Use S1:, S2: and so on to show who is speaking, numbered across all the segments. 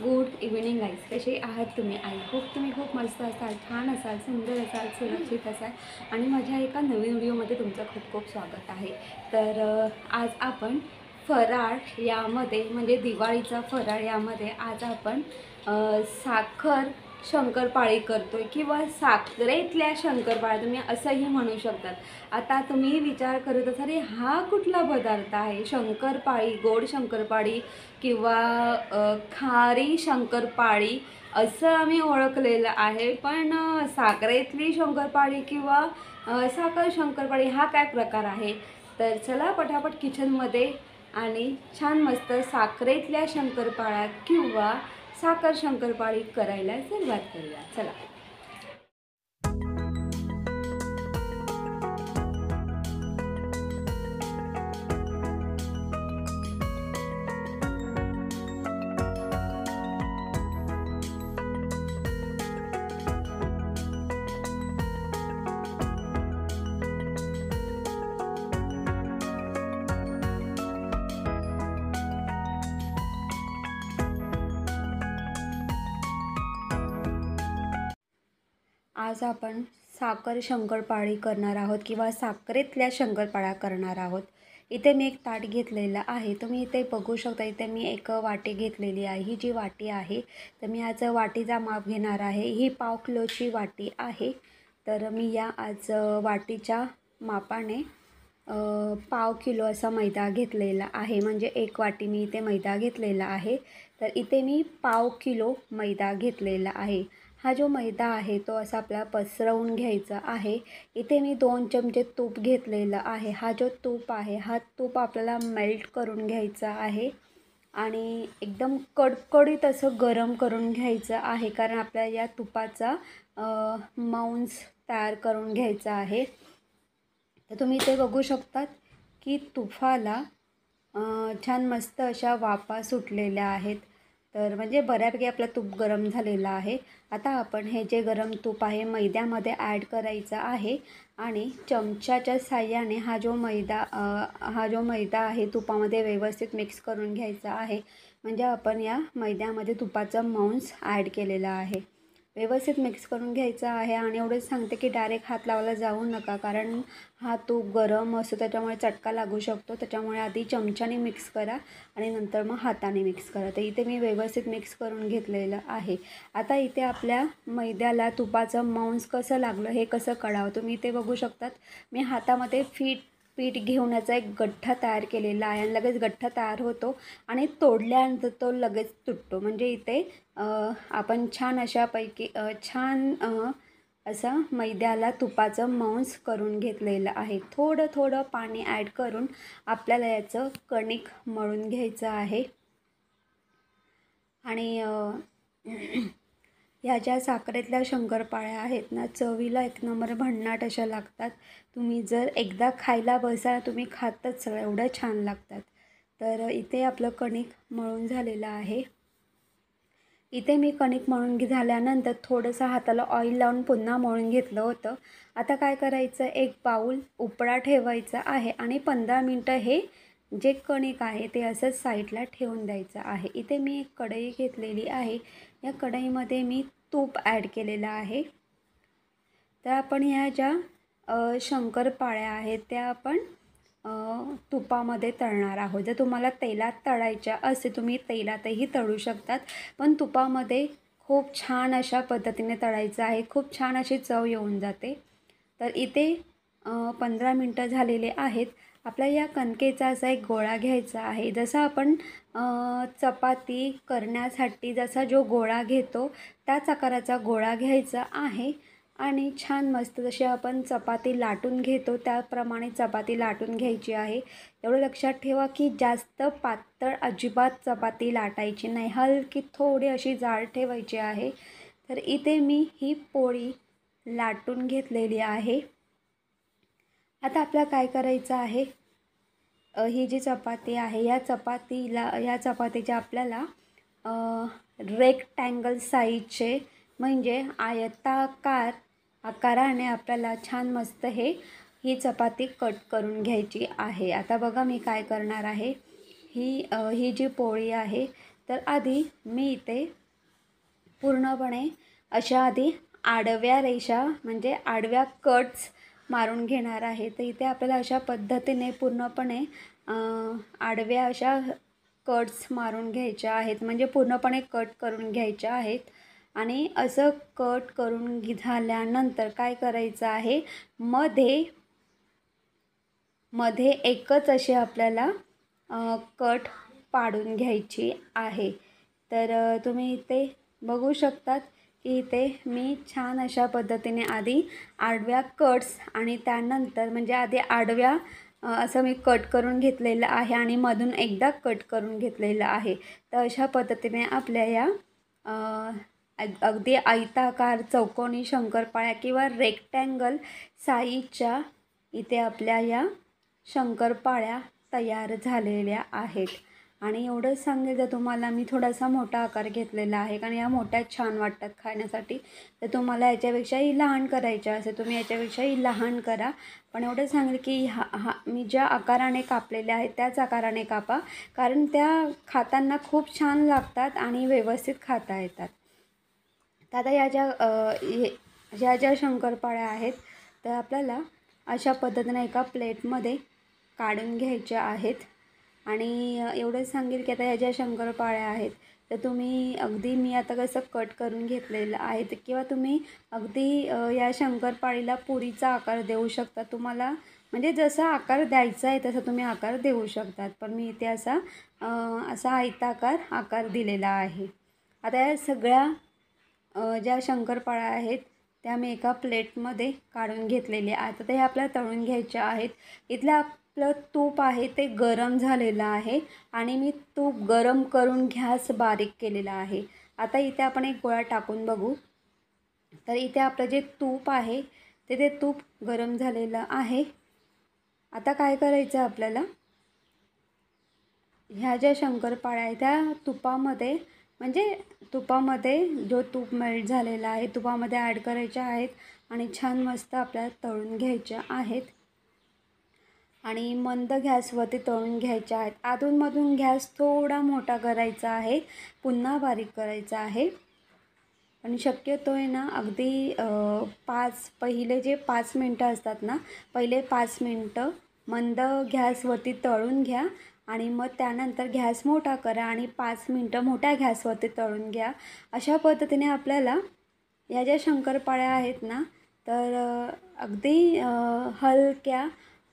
S1: Good evening guys. कसे आहात तुम्ही? आय होप तुम्ही खूप मस्त असाल, छान असाल, सुंदर असाल, सुरक्षित असाल आणि माझ्या एका नवीन व्हिडिओमध्ये तुमचं खूप खूप स्वागत आहे. तर आज आपण फराळ यामध्ये म्हणजे दिवाळीचा फराळ यामध्ये आज आपण साखर शंकरपाळी करतोय किंवा साखरेतल्या शंकरपाळ्या तुम्ही असंही म्हणू शकतात. आता तुम्ही विचार करत असाल अरे हा कुठला पदार्थ आहे? शंकरपाळी, गोड शंकरपाळी किंवा खारी शंकरपाळी असं आम्ही ओळखलेलं आहे. पण साखरेतली शंकरपाळी किंवा साखर शंकरपाळी हा काय प्रकार आहे? तर चला पटापट किचनमध्ये आणि छान मस्त साखरेतल्या शंकरपाळ्या किंवा साखर शंकरपाळी करायला सुरुवात करूया. चला. आज आपण साखर शंकरपाळी करणार आहोत किंवा साखरेतल्या शंकरपाळ्या करणार आहोत. इथे मी एक ताट घेतलेलं आहे. तुम्ही इथे बघू शकता. इथे मी एक वाटी घेतलेली आहे. ही जी वाटी आहे तर मी आज वाटीचा माप घेणार आहे. ही पाव किलोची वाटी आहे. तर मी या आज वाटीच्या मापाने पाव किलो असा मैदा घेतलेला आहे. म्हणजे एक वाटी मी इथे मैदा घेतलेला आहे. तर इथे मी पाव किलो मैदा घेतलेला आहे. हा जो मैदा आहे तो असा आपल्याला पसरवून घ्यायचा आहे. इथे मी 2 चमचे तूप घेतलेलं आहे. हा जो तूप आहे हा तूप आपल्याला मेल्ट करून घ्यायचा आहे आणि एकदम कडकडीत असं गरम करून घ्यायचं आहे. कारण आपल्याला या तुपाचा मांस तयार करून घ्यायचा आहे. तर तुम्ही इथे बघू शकतात की तुपाला छान मस्त अशा वाफा सुटलेल्या आहेत. तर म्हणजे बऱ्यापैकी आपलं तूप गरम झालेलं आहे. आता आपण हे जे गरम तूप आहे मैद्यामध्ये ॲड करायचं आहे आणि चमच्याच्या साहाय्याने हा जो मैदा आहे तुपामध्ये व्यवस्थित मिक्स करून घ्यायचा आहे. म्हणजे आपण या मैद्यामध्ये तुपाचं मांस ॲड केलेलं आहे. व्यवस्थित मिक्स करून घ्यायचं आहे आणि एवढंच सांगते की डायरेक्ट हात लावायला जाऊ नका. कारण हा तूप गरम असतो त्याच्यामुळे चटका लागू शकतो. त्याच्यामुळे आधी चमच्याने मिक्स करा आणि नंतर मग हाताने मिक्स करा. तर इथे मी व्यवस्थित मिक्स करून घेतलेलं आहे. आता इथे आपल्या मैद्याला तुपाचं मांस कसं लागलं हे कसं कळावं तुम्ही इथे बघू शकतात. मी हातामध्ये पीठ घेऊन याचा एक गठ्ठा तयार केलेला आहे आणि लगेच गठ्ठा तयार होतो आणि तोडल्यानंतर तो लगेच तुटतो. म्हणजे इथे आपण छान अशापैकी असं मैद्याला तुपाचं मांस करून घेतलेलं आहे. थोडं थोडं पाणी ॲड करून आपल्याला याचं कणिक मळून घ्यायचं आहे. आणि ह्या ज्या साखरेतल्या शंकरपाळ्या आहेत ना चवीला एक नंबर भन्नाट अशा लागतात. तुम्ही जर एकदा खायला बसा तुम्ही खातच सगळं एवढं छान लागतात. तर इथे आपलं कणिक मळून झालेलं आहे. इथे मी कणिक मळून झाल्यानंतर थोडंसं हाताला ऑइल लावून पुन्हा मळून घेतलं होतं. आता काय करायचं एक बाऊल उपडा ठेवायचा आहे आणि 15 मिनटं हे जे कणिक आहे ते असंच साईडला ठेवून द्यायचं आहे. इथे मी एक कढई घेतलेली आहे. या कढईमध्ये मी तूप ॲड केलेलं आहे. तर आपण ह्या ज्या शंकरपाळ्या आहेत त्या आपण तुपामध्ये तळणार आहोत. जर तुम्हाला तेलात तळायच्या असेल तुम्ही तेलातही तळू शकतात. पण तुपामध्ये खूप छान अशा पद्धतीने तळायचं आहे. खूप छान अशी चव येऊन जाते. तर इथे 15 मिनटं झालेले आहेत. आपल्याला या कणकेचा असा एक गोळा घ्यायचा आहे. जसा आपण चपाती करण्यासाठी जसा जो गोळा घेतो त्याच आकाराचा गोळा घ्यायचा आहे आणि छान मस्त जशी आपण चपाती लाटून घेतो त्याप्रमाणे चपाती लाटून घ्यायची आहे. एवढं लक्षात ठेवा की जास्त पातळ अजिबात चपाती लाटायची नाही. हलकी थोडी अशी जाड ठेवायची आहे. तर इथे मी ही पोळी लाटून घेतलेली आहे. आता आपल्याला काय करायचं आहे ही जी चपाती आहे या चपातीच्या आपल्याला रेक्टँगल साईजचे म्हणजे आयताकार आकाराने आपल्याला छान मस्त ही चपाती कट करून घ्यायची आहे. आता बघा मी काय करणार आहे. ही जी पोळी आहे तर आधी मी इथे पूर्णपणे अशा आधी आडव्या रेषा म्हणजे आडव्या कट्स मारून घेणार आहे। तर इथे आपल्याला अशा पद्धतीने पूर्णपणे आडव्या अशा कट्स मारून घ्यायच्या आहेत, म्हणजे पूर्णपणे कट करून घ्यायच्या आहेत। आणि असं कट करून झाल्यानंतर काय करायचं आहे, मध्ये एकच असे आपल्याला कट पाडून घ्यायची आहे। तर तुम्ही इथे बघू शकतात की इथे मी छान अशा पद्धतीने आधी आडव्या कट्स आणि त्यानंतर म्हणजे आधी आडव्या असं मी कट करून घेतलेलं आहे आणि मधून एकदा कट करून घेतलेलं आहे। तर अशा पद्धतीने आपल्या या अगदी आयताकार चौकोनी शंकरपाळ्या किंवा रेक्टँगल साईजच्या इथे आपल्या या शंकरपाळ्या तयार झालेल्या आहेत। आणि एवढंच सांगेल, जर तुम्हाला मी थोडासा मोठा आकार घेतलेला आहे कारण या मोठ्या छान वाटतात खाण्यासाठी, तर तुम्हाला याच्यापेक्षाही लहान करायच्या असेल तुम्ही याच्यापेक्षाही लहान करा। पण एवढं सांगेल की मी ज्या आकाराने कापलेल्या आहेत त्याच आकाराने कापा, कारण त्या खाताना खूप छान लागतात आणि व्यवस्थित खाता येतात। तर आता या ज्या शंकरपाळ्या आहेत तर आपल्याला अशा पद्धतीने एका प्लेटमध्ये काढून घ्यायच्या आहेत। आणि एवढंच सांगेल की आता ह्या ज्या शंकरपाळ्या आहेत तर तुम्ही अगदी मी आता कसं कट करून घेतलेलं आहे किंवा तुम्ही अगदी या शंकरपाळीला पुरीचा आकार देऊ शकता। तुम्हाला म्हणजे जसा आकार द्यायचा आहे तसा तुम्ही आकार देऊ शकतात, पण मी इथे असा आयताकार आकार दिलेला आहे। आता या सगळ्या ज्या शंकरपाळ्या आहेत त्या मी एका प्लेटमध्ये काढून घेतलेल्या आहेत। आता हे आपल्याला तळून घ्यायच्या आहेत। इथलं आपलं तूप आहे ते गरम झालेलं आहे आणि मी तूप गरम करून गॅस बारीक केलेला आहे। आता इथे आपण एक गोळा टाकून बघू। तर इथे आपलं जे तूप आहे ते तूप गरम झालेलं आहे। आता काय करायचं आपल्याला, ह्या ज्या शंकरपाळ्या आहेत त्या तुपामध्ये म्हणजे तुपामध्ये जो तूप मेल्ट झालेला आहे तुपामध्ये ॲड करायच्या आहेत आणि छान मस्त आपल्याला तळून घ्यायच्या आहेत आणि मंद गॅसवरती तळून घ्यायच्या आहेत। अधूनमधून गॅस थोडा मोठा करायचा आहे, पुन्हा बारीक करायचा आहे। आणि शक्यतो आहे ना अगदी पहिले जे 5 मिनटं असतात ना, पहिले 5 मिनटं मंद गॅसवरती तळून घ्या आणि मग त्यानंतर गॅस मोठा करा आणि 5 मिनटं मोठ्या गॅसवरती तळून घ्या। अशा पद्धतीने आपल्याला या ज्या शंकरपाळ्या आहेत ना तर अगदी हलक्या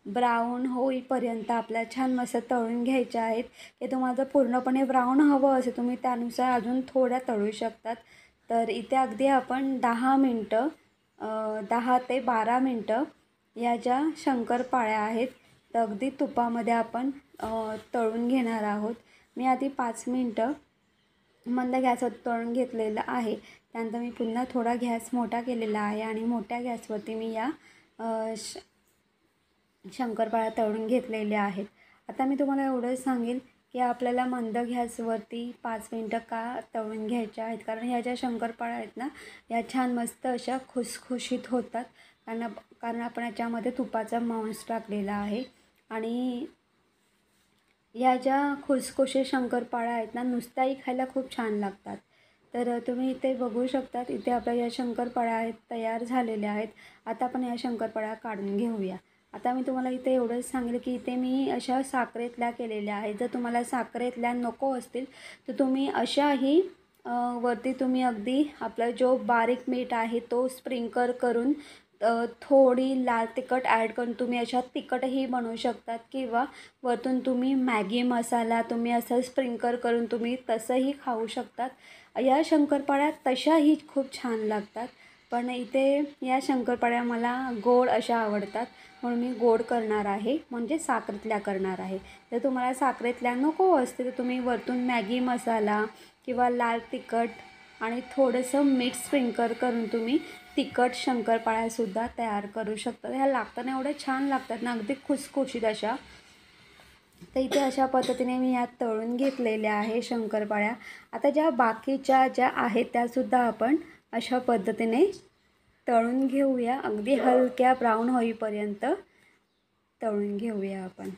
S1: ब्राऊन होईपर्यंत आपल्याला छान मस्त तळून घ्यायच्या आहेत। हे तुम्हाला जर पूर्णपणे ब्राऊन हवं असेल तुम्ही त्यानुसार अजून थोड्या तळू शकतात। तर इथे अगदी आपण 10 ते 12 मिनटं या ज्या शंकरपाळ्या आहेत तर अगदी तुपामध्ये आपण तळून घेणार आहोत। मी आधी 5 मिनटं मंद गॅसवर तळून घेतलेलं आहे, त्यानंतर मी पुन्हा थोडा गॅस मोठा केलेला आहे आणि मोठ्या गॅसवरती मी या शंकरपाळ्या तळून घेतलेल्या आहेत। आता मी तुम्हाला एवढंच सांगेल की आपल्याला मंद गॅसवरती 5 मिनटं का तळून घ्यायच्या आहेत, कारण ह्या ज्या शंकरपाळ्या आहेत ना या छान मस्त अशा खुसखुशीत होतात, कारण आपण याच्यामध्ये तुपाचा मांस टाकलेला आहे। आणि या ज्या खुसखुशीत शंकरपाळ्या आहेत ना नुसत्याही खायला खूप छान लागतात। तर तुम्ही इथे बघू शकतात, इथे आपल्या या शंकरपाळ्या आहेत तयार झालेल्या आहेत। आता आपण या शंकरपाळ्या काढून घेऊया। आता मी तुम्हाला इथे एवढंच सांगेल की इथे मी अशा साखरेतल्या केलेल्या आहेत। जर तुम्हाला साखरेतल्या नको असतील तर तुम्ही अशाही वरती तुम्ही अगदी आपला जो बारीक मीठ आहे तो स्प्रिंकल करून थोडी लाल तिखट ॲड करून तुम्ही अशा तिखटही बनवू शकतात किंवा वरतून तुम्ही मॅगी मसाला तुम्ही असं स्प्रिंकल करून तुम्ही तसंही खाऊ शकतात। या शंकरपाळ्या तशाही खूप छान लागतात, पण इथे या शंकरपाळ्या मला गोड अशा आवडतात म्हणून मी गोड करणार आहे, म्हणजे साखरेतल्या करणार आहे। जर तुम्हाला साखरेतल्या नको असते तर तुम्ही वरतून मॅगी मसाला किंवा लाल तिखट आणि थोडंसं मीठ स्प्रिंकल करून तुम्ही तिखट शंकरपाळ्यासुद्धा तयार करू शकता। ह्या लागताना एवढ्या छान लागतात ना, अगदी खुसखुशीत अशा। तर इथे अशा पद्धतीने मी यात तळून घेतलेल्या आहे शंकरपाळ्या। आता ज्या बाकीच्या ज्या आहेत त्यासुद्धा आपण अशा पद्धतीने तळून घेऊया, अगदी हलक्या ब्राऊन होईपर्यंत तळून घेऊया आपण।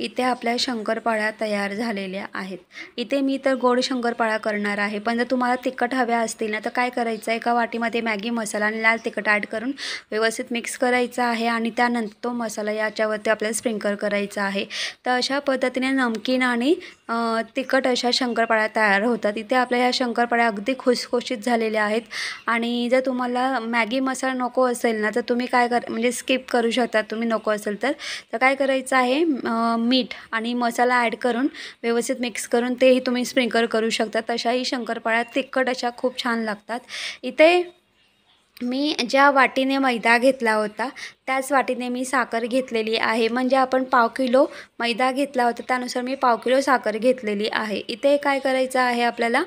S1: इथे आपल्या शंकरपाळ्या तयार झालेल्या आहेत। इथे मी तर गोड शंकरपाळ्या करणार आहे, पण जर तुम्हाला तिखट हव्या असतील ना तर काय करायचं आहे, एका वाटीमध्ये मॅगी मसाला आणि लाल तिखट ॲड करून व्यवस्थित मिक्स करायचा आहे आणि त्यानंतर तो मसाला याच्यावरती आपल्याला स्प्रिंकल करायचा आहे। तर अशा पद्धतीने नमकीन आणि तिखट अशा शंकरपाळ्या तयार होतात। इथे आपल्या ह्या शंकरपाळ्या अगदी खुसखुशीत झालेल्या आहेत आणि जर तुम्हाला मॅगी मसाला नको असेल ना तर तुम्ही काय म्हणजे स्किप करू शकता, तुम्ही नको असेल तर काय करायचं आहे, मीठ आणि मसाला ॲड करून व्यवस्थित मिक्स करून तेही तुम्ही स्प्रिंकल करू शकता। तशाही शंकरपाळ्या तिखट अशा खूप छान लागतात। इथे मी ज्या वाटीने मैदा घेतला होता त्याच वाटीने मी साखर घेतलेली आहे, म्हणजे आपण पाव किलो मैदा घेतला होता त्यानुसार मी पाव किलो साखर घेतलेली आहे। इथे काय करायचं आहे आपल्याला,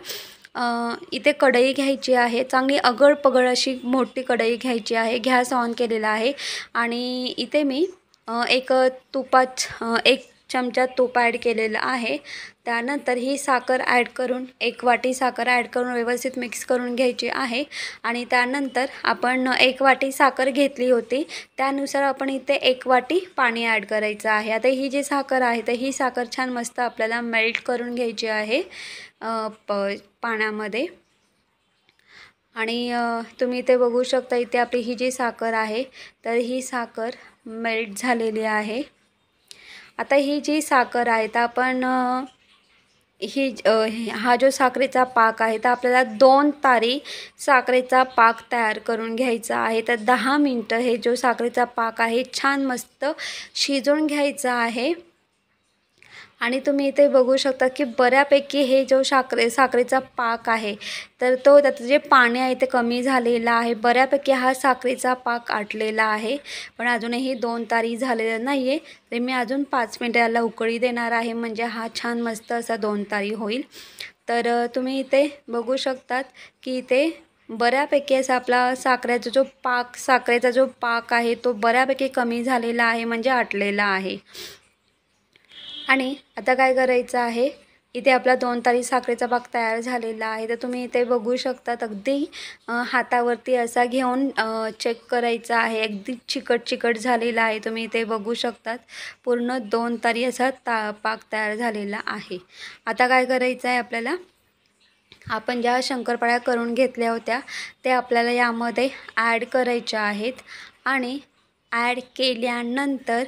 S1: इथे कढई घ्यायची आहे, चांगली अगळ-पगळ अशी मोठी कढई घ्यायची आहे। गॅस ऑन केलेला आहे आणि इथे मी एक एक चमचा तूप ॲड केलेलं आहे। त्यानंतर ही साखर ॲड करून, एक वाटी साखर ॲड करून व्यवस्थित मिक्स करून घ्यायची आहे आणि त्यानंतर आपण एक वाटी साखर घेतली होती त्यानुसार आपण इथे एक वाटी पाणी ॲड करायचं आहे। आता ही जी साखर आहे तर ही साखर छान मस्त आपल्याला मेल्ट करून घ्यायची आहे पाण्यामध्ये। आणि तुम्ही इथे बघू शकता, इथे आपली ही जी साखर आहे तर ही साखर मेल्ट झालेली आहे। आता ही जी साखर आहे तर आपण हा जो साखरेचा पाक आहे तर आपल्याला 2 तारी साखरेचा पाक तयार करून घ्यायचा आहे। तर 10 मिनटं हे जो साखरेचा पाक आहे छान मस्त शिजवून घ्यायचा आहे आणि तुम्ही इथे बघू शकता की बऱ्यापैकी हे जो साखरेचा पाक आहे तर तो त्याचं जे पाणी आहे ते कमी झालेलं आहे, बऱ्यापैकी हा साखरेचा पाक आटलेला आहे, पण अजूनही 2 तारी झालेला नाही आहे। तर मी अजून 5 मिनटं याला उकळी देणार आहे, म्हणजे हा छान मस्त असा 2 तारी होईल। तर तुम्ही इथे बघू शकतात की इथे बऱ्यापैकी असा आपला साखरेचा जो पाक आहे तो बऱ्यापैकी कमी झालेला आहे, म्हणजे आटलेला आहे। आणि आता काय करायचं आहे, इथे आपला 2 तारी साखरेचा पाक तयार झालेला आहे। तर तुम्ही इथे बघू शकतात अगदी हातावरती असा घेऊन चेक करायचा आहे, अगदी चिकट झालेला आहे। तुम्ही इथे बघू शकतात पूर्ण 2 तारी असा पाक तयार झालेला आहे। आता काय करायचं आहे आपल्याला, आपण ज्या शंकरपाळ्या करून घेतल्या होत्या ते आपल्याला यामध्ये ॲड करायच्या आहेत आणि ॲड केल्यानंतर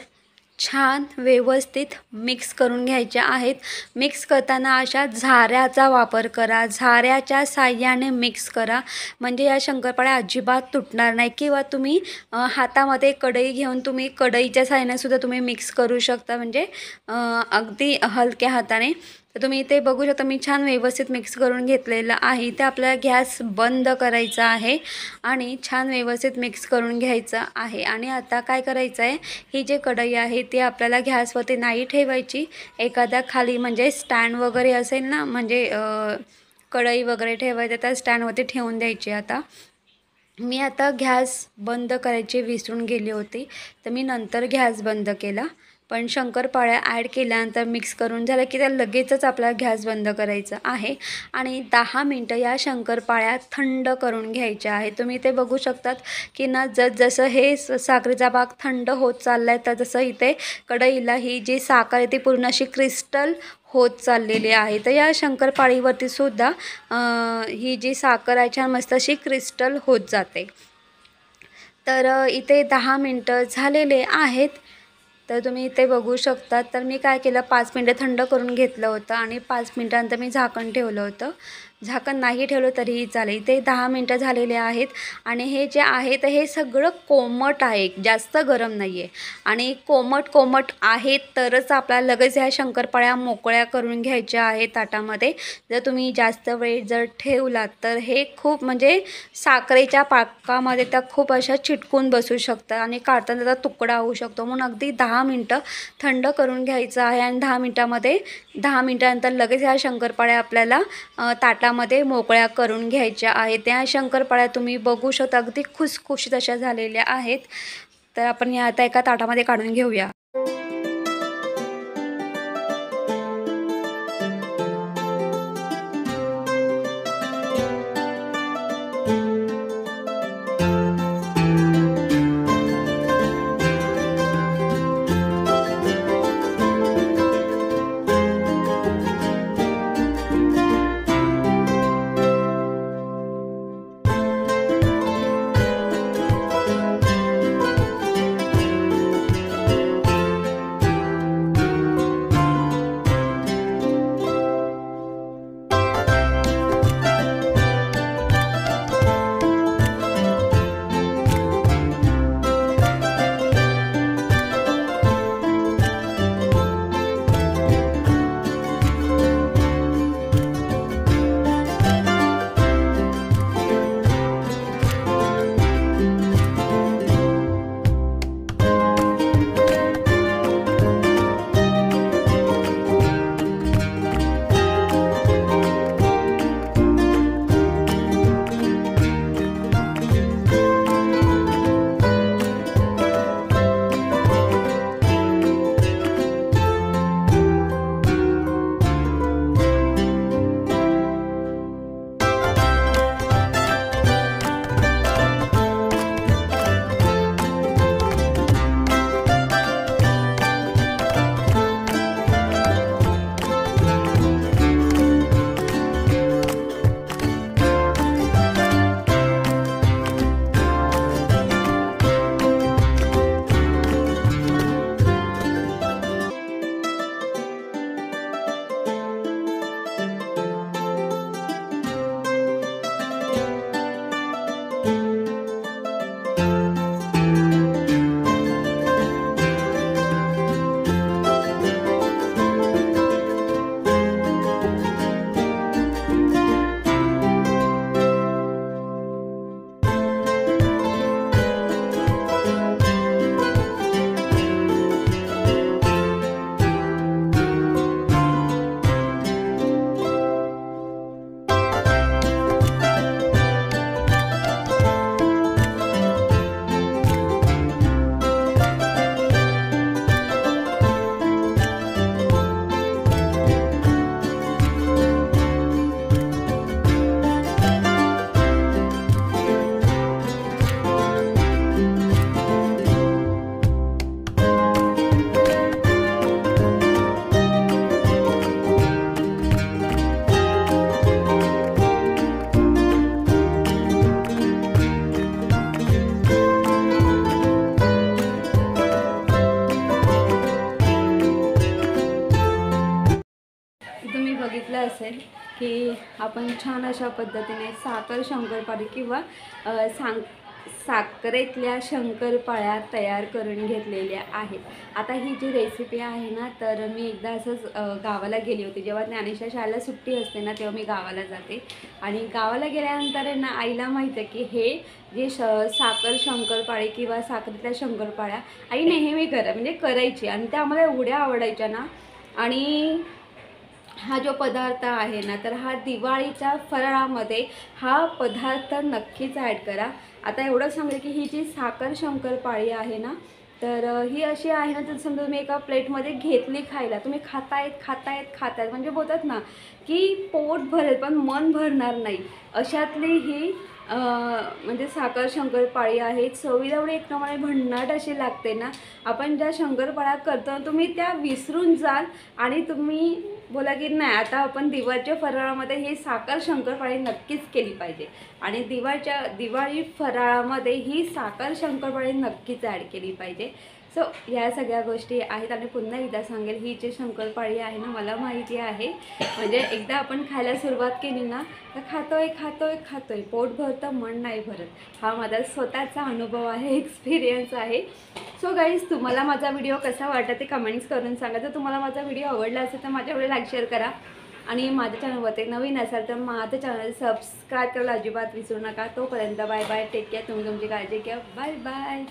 S1: छान व्यवस्थित मिक्स करून घ्यायच्या आहेत। मिक्स करताना अशा झाऱ्याचा वापर करा, झाऱ्याच्या साहाय्याने मिक्स करा, म्हणजे या शंकरपाळ्या अजिबात तुटणार नाही। किंवा तुम्ही हातामध्ये कढई घेऊन तुम्ही कढईच्या साहाय्याने सुद्धा तुम्ही मिक्स करू शकता, म्हणजे अगदी हलक्या हाताने। तर तुम्ही इथे बघू शकता मी छान व्यवस्थित मिक्स करून घेतलेलं आहे। इथे आपल्याला गॅस बंद करायचा आहे आणि छान व्यवस्थित मिक्स करून घ्यायचं आहे। आणि आता काय करायचं आहे, ही जी कढई आहे ती आपल्याला गॅसवरती नाही ठेवायची, एखाद्या खाली म्हणजे स्टँड वगैरे असेल ना, म्हणजे कढई वगैरे ठेवायचं त्या स्टँडवरती ठेवून द्यायची। आता मी गॅस बंद करायची विसरून गेली होती, तर मी नंतर गॅस बंद केला, पण शंकरपाळ्या ॲड केल्यानंतर मिक्स करून झालं की त्या लगेचच आपल्याला गॅस बंद करायचा आहे आणि 10 मिनटं या शंकरपाळ्या थंड करून घ्यायच्या आहेत। तुम्ही इथे बघू शकतात की ना, जसं हे साखरेचा पाक थंड होत चालला आहे तर तसं इथे कढईला ही जी साखर आहे ती पूर्ण अशी क्रिस्टल होत चाललेली आहे। तर या शंकरपाळीवरती सुद्धा ही जी साखर आहे छान मस्त अशी क्रिस्टल होत जाते। तर इथे 10 मिनटं झालेले आहेत। तर तुम्ही इथे बघू शकता, तर मी काय केलं, 5 मिनटं थंड करून घेतलं होतं आणि 5 मिनटानंतर मी झाकण ठेवलं होतं। झाकण नाही ठेवलं तरीही चालेल। इथे 10 मिनटं झालेले आहेत आणि हे जे आहे तर हे सगळं कोमट आहे, जास्त गरम नाही आहे आणि कोमट आहे तरच आपल्याला लगेच ह्या शंकरपाळ्या मोकळ्या करून घ्यायच्या आहेत ताटामध्ये। जर तुम्ही जास्त वेळ जर ठेवलात तर हे खूप म्हणजे साखरेच्या पाकामध्ये त्या खूप अशा चिटकून बसू शकतात आणि काढताना त्याचा तुकडा होऊ शकतो, म्हणून अगदी 10 मिनटं थंड करून घ्यायचं आहे आणि 10 मिनटानंतर लगेच ह्या शंकरपाळ्या आपल्याला ताटामध्ये मोकळ्या करून घ्यायच्या आहेत। त्या शंकरपाळ्या तुम्ही बघू शकता अगदी खुसखुशीत अशा झालेल्या आहेत। तर आपण या आता एका ताटामध्ये काढून घेऊया। की आपण छान अशा पद्धतीने साखर शंकरपाळी किंवा साखरेतल्या शंकरपाळ्या तयार करून घेतलेल्या आहेत. आता ही जी रेसिपी आहे ना, तर मी एकदा असंच गावाला गेली होती. जेव्हा ज्ञानेशच्या शाळेला सुट्टी असते ना, तेव्हा मी गावाला जाते आणि गावाला गेल्यानंतर आहे ना, आईला माहीत आहे की हे जे साखर शंकरपाळी किंवा साखरेतल्या शंकरपाळ्या आई नेहमी म्हणजे करायची आणि त्या आम्हाला एवढ्या आवडायच्या ना. आणि हा जो पदार्थ आहे ना, तर हा दिवाळीच्या फराळामध्ये हा पदार्थ नक्कीच ॲड करा. आता एवढं सांगेल की ही जी साखर शंकरपाळी आहे ना, तर ही अशी आहे ना, तर समजा तुम्ही एका प्लेटमध्ये घेतली खायला, तुम्ही खातायत म्हणजे बोलतात ना की पोट भरेल पण मन भरणार नाही, अशातली ही म्हणजे साखर शंकरपाळी आहे. चवीला एवढी एक प्रमाणे भन्नाट अशी लागते ना, आपण ज्या शंकरपाळ्या करतो तुम्ही त्या विसरून जाल आणि तुम्ही बोला की नाही आता आपण दिवाळीच्या फराळामध्ये ही साखर शंकरपाळी नक्कीच केली पाहिजे आणि दिवाळी फराळामध्ये ही साखर शंकरपाळी नक्कीच ॲड केली पाहिजे. सो ह्या सगळ्या गोष्टी आहेत आणि पुन्हा एकदा सांगेल ही जी शंकरपाळी आहे ना, मला माहिती आहे म्हणजे एकदा आपण खायला सुरुवात केली ना, तर खातोय पोट भरतं मन नाही भरत. हा माझा स्वतःचा अनुभव आहे, एक्सपिरियन्स आहे. सो गाईज, तुम्हाला माझा व्हिडिओ कसा वाटला ते कमेंट्स करून सांगा. जर तुम्हाला माझा व्हिडिओ आवडला असेल तर माझ्या व्हिडिओ लाईक शेअर करा आणि माझ्या चॅनलवरती नवीन असाल तर माझं चॅनल सबस्क्राईब करायला अजिबात विसरू नका. तोपर्यंत बाय बाय, टेक केअर, तुम्ही तुमची काळजी घ्या, बाय बाय.